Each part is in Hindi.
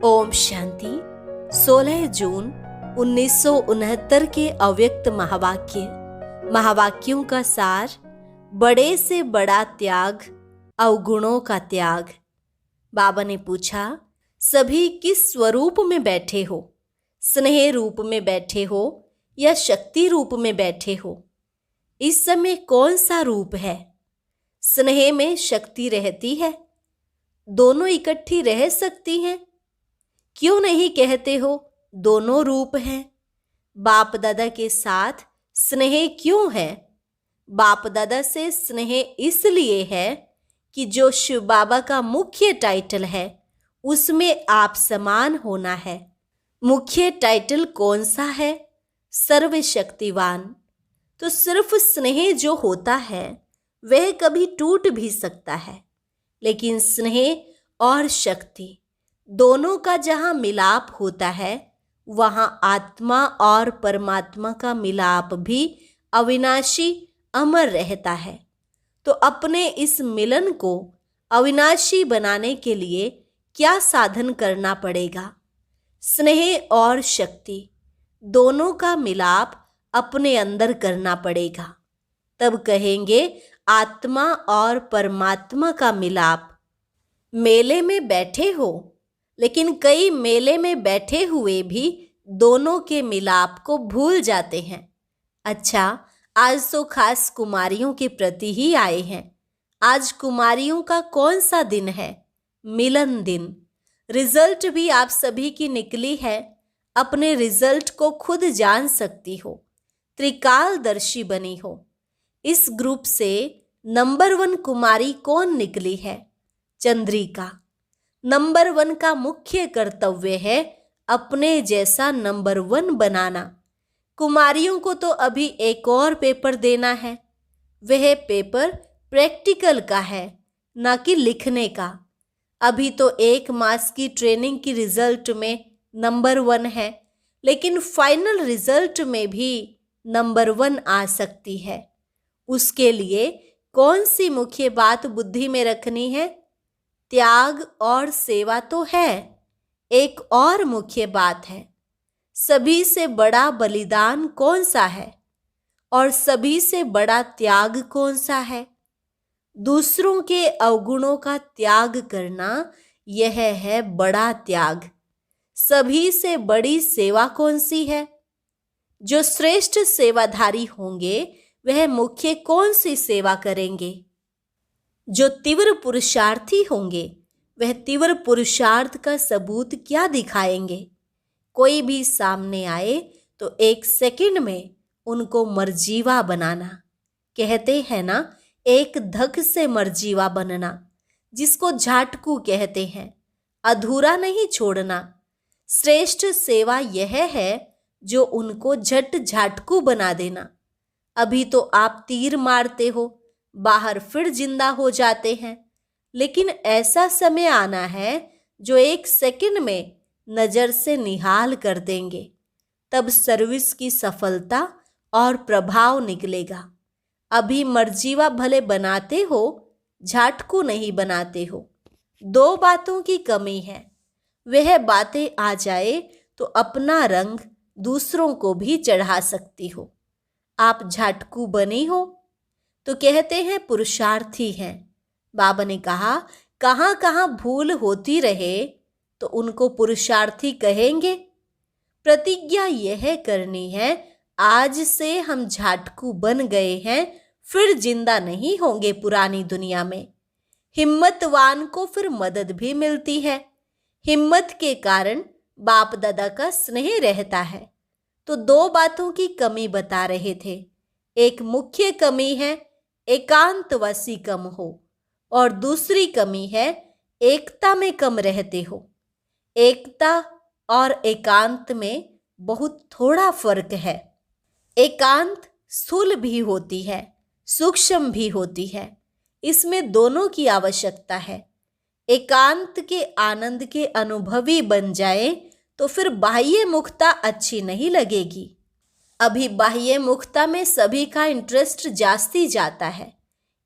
ओम शांति। 16 जून 1969 के अव्यक्त महावाक्यों का सार। बड़े से बड़ा त्याग, अवगुणों का त्याग। बाबा ने पूछा, सभी किस स्वरूप में बैठे हो? स्नेह रूप में बैठे हो या शक्ति रूप में बैठे हो? इस समय कौन सा रूप है? स्नेह में शक्ति रहती है, दोनों इकट्ठी रह सकती हैं। क्यों नहीं कहते हो दोनों रूप हैं? बाप दादा के साथ स्नेह क्यों है? बाप दादा से स्नेह इसलिए है कि जो शिव बाबा का मुख्य टाइटल है उसमें आप समान होना है। मुख्य टाइटल कौन सा है? सर्वशक्तिवान। तो सिर्फ स्नेह जो होता है वह कभी टूट भी सकता है, लेकिन स्नेह और शक्ति दोनों का जहाँ मिलाप होता है वहाँ आत्मा और परमात्मा का मिलाप भी अविनाशी अमर रहता है। तो अपने इस मिलन को अविनाशी बनाने के लिए क्या साधन करना पड़ेगा? स्नेह और शक्ति दोनों का मिलाप अपने अंदर करना पड़ेगा। तब कहेंगे आत्मा और परमात्मा का मिलाप। मेले में बैठे हो, लेकिन कई मेले में बैठे हुए भी दोनों के मिलाप को भूल जाते हैं। अच्छा, आज तो खास कुमारियों के प्रति ही आए हैं। आज कुमारियों का कौन सा दिन है? मिलन दिन। रिजल्ट भी आप सभी की निकली है। अपने रिजल्ट को खुद जान सकती हो, त्रिकालदर्शी बनी हो। इस ग्रुप से नंबर 1 कुमारी कौन निकली है? चंद्रिका। नंबर 1 का मुख्य कर्तव्य है अपने जैसा नंबर 1 बनाना। कुमारियों को तो अभी एक और पेपर देना है। वह पेपर प्रैक्टिकल का है, ना कि लिखने का। अभी तो 1 मास की ट्रेनिंग की रिजल्ट में नंबर 1 है, लेकिन फाइनल रिजल्ट में भी नंबर 1 आ सकती है। उसके लिए कौन सी मुख्य बात बुद्धि में रखनी है? त्याग और सेवा तो है, एक और मुख्य बात है, सभी से बड़ा बलिदान कौन सा है और सभी से बड़ा त्याग कौन सा है? दूसरों के अवगुणों का त्याग करना, यह है बड़ा त्याग। सभी से बड़ी सेवा कौन सी है? जो श्रेष्ठ सेवाधारी होंगे वह मुख्य कौन सी सेवा करेंगे? जो तीव्र पुरुषार्थी होंगे वह तीव्र पुरुषार्थ का सबूत क्या दिखाएंगे? कोई भी सामने आए तो 1 सेकंड में उनको मरजीवा बनाना। कहते हैं ना, एक धक से मरजीवा बनना, जिसको झाटकू कहते हैं। अधूरा नहीं छोड़ना। श्रेष्ठ सेवा यह है जो उनको झट झाटकू बना देना। अभी तो आप तीर मारते हो, बाहर फिर जिंदा हो जाते हैं, लेकिन ऐसा समय आना है जो 1 सेकंड में नजर से निहाल कर देंगे। तब सर्विस की सफलता और प्रभाव निकलेगा। अभी मर्जीवा भले बनाते हो, झाटकू नहीं बनाते हो। 2 बातों की कमी है। वह बातें आ जाए तो अपना रंग दूसरों को भी चढ़ा सकती हो। आप झाटकू बनी हो तो कहते हैं पुरुषार्थी हैं। बाबा ने कहा, कहाँ कहाँ भूल होती रहे तो उनको पुरुषार्थी कहेंगे। प्रतिज्ञा यह करनी है, आज से हम झाटकू बन गए हैं, फिर जिंदा नहीं होंगे पुरानी दुनिया में। हिम्मतवान को फिर मदद भी मिलती है। हिम्मत के कारण बाप दादा का स्नेह रहता है। तो 2 बातों की कमी बता रहे थे। एक मुख्य कमी है एकांतवासी कम हो, और दूसरी कमी है एकता में कम रहते हो। एकता और एकांत में बहुत थोड़ा फर्क है। एकांत स्थूल भी होती है, सूक्ष्म भी होती है। इसमें दोनों की आवश्यकता है। एकांत के आनंद के अनुभवी बन जाए तो फिर बाह्य मुखता अच्छी नहीं लगेगी। अभी बाह्य मुखता में सभी का इंटरेस्ट जास्ती जाता है।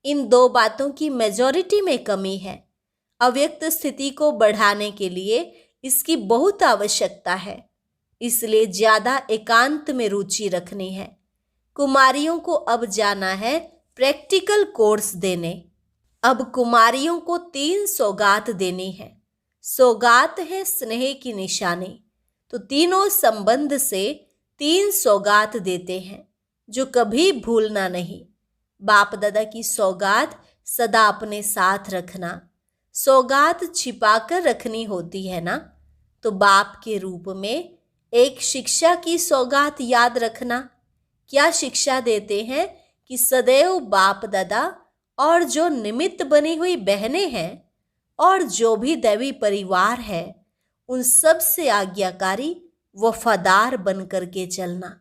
इन 2 बातों की मेजॉरिटी में कमी है। अव्यक्त स्थिति को बढ़ाने के लिए इसकी बहुत आवश्यकता है, इसलिए ज्यादा एकांत में रुचि रखनी है। कुमारियों को अब जाना है प्रैक्टिकल कोर्स देने। अब कुमारियों को 3 सौगात देनी है। सौगात है स्नेह की निशानी, तो तीनों संबंध से 3 सौगात देते हैं जो कभी भूलना नहीं। बाप दादा की सौगात सदा अपने साथ रखना। सौगात छिपाकर रखनी होती है ना, तो बाप के रूप में एक शिक्षा की सौगात याद रखना। क्या शिक्षा देते हैं कि सदैव बाप दादा और जो निमित्त बनी हुई बहनें हैं और जो भी दैवी परिवार है, उन सब से आज्ञाकारी वफादार बन करके चलना।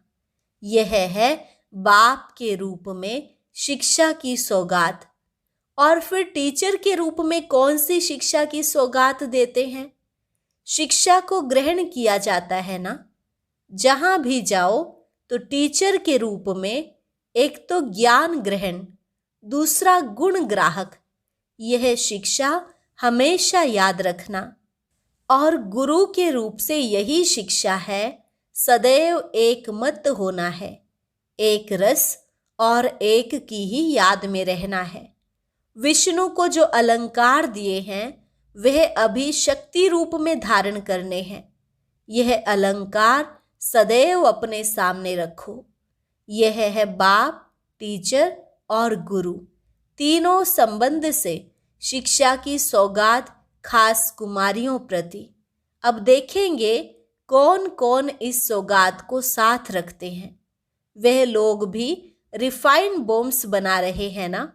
यह है बाप के रूप में शिक्षा की सौगात। और फिर टीचर के रूप में कौन सी शिक्षा की सौगात देते हैं? शिक्षा को ग्रहण किया जाता है ना। जहां भी जाओ तो टीचर के रूप में एक तो ज्ञान ग्रहण, दूसरा गुण ग्राहक, यह शिक्षा हमेशा याद रखना। और गुरु के रूप से यही शिक्षा है, सदैव एक मत होना है, एक रस और एक की ही याद में रहना है। विष्णु को जो अलंकार दिए हैं वह अभी शक्ति रूप में धारण करने हैं। यह अलंकार सदैव अपने सामने रखो। यह है बाप, टीचर और गुरु, तीनों संबंध से शिक्षा की सौगात खास कुमारियों प्रति। अब देखेंगे कौन कौन इस सौगात को साथ रखते हैं। वह लोग भी रिफाइन बॉम्ब्स बना रहे हैं ना,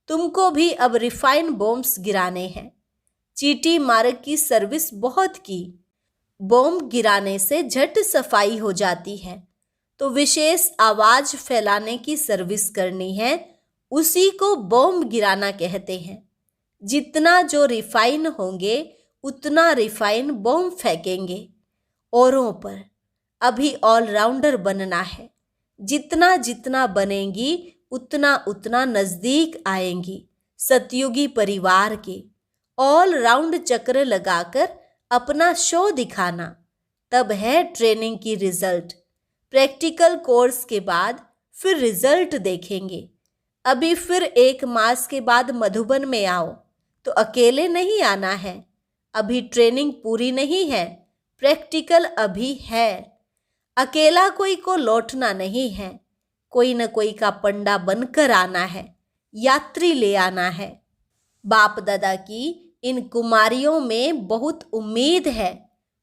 तुमको भी अब रिफाइन बॉम्ब्स गिराने हैं। चीटी मार्ग की सर्विस बहुत की, बॉम्ब गिराने से झट सफाई हो जाती है, तो विशेष आवाज फैलाने की सर्विस करनी है, उसी को बॉम्ब गिराना कहते हैं। जितना जो रिफाइन होंगे उतना रिफाइन बॉम्ब फेंकेंगे औरों पर। अभी ऑलराउंडर बनना है। जितना जितना बनेंगी उतना उतना नजदीक आएंगी सतयुगी परिवार के। ऑल राउंड चक्र लगाकर अपना शो दिखाना, तब है ट्रेनिंग की रिजल्ट। प्रैक्टिकल कोर्स के बाद फिर रिजल्ट देखेंगे। अभी फिर 1 मास के बाद मधुबन में आओ, तो अकेले नहीं आना है। अभी ट्रेनिंग पूरी नहीं है, प्रैक्टिकल अभी है। अकेला कोई को लौटना नहीं है, कोई न कोई का पंडा बनकर आना है, यात्री ले आना है। बाप दादा की इन कुमारियों में बहुत उम्मीद है।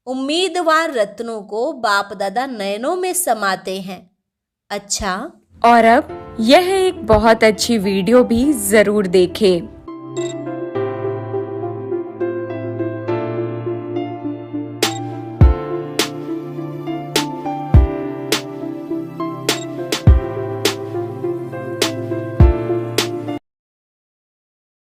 उम्मीदवार रत्नों को बाप दादा नयनों में समाते हैं। अच्छा, और अब यह एक बहुत अच्छी वीडियो भी जरूर देखें।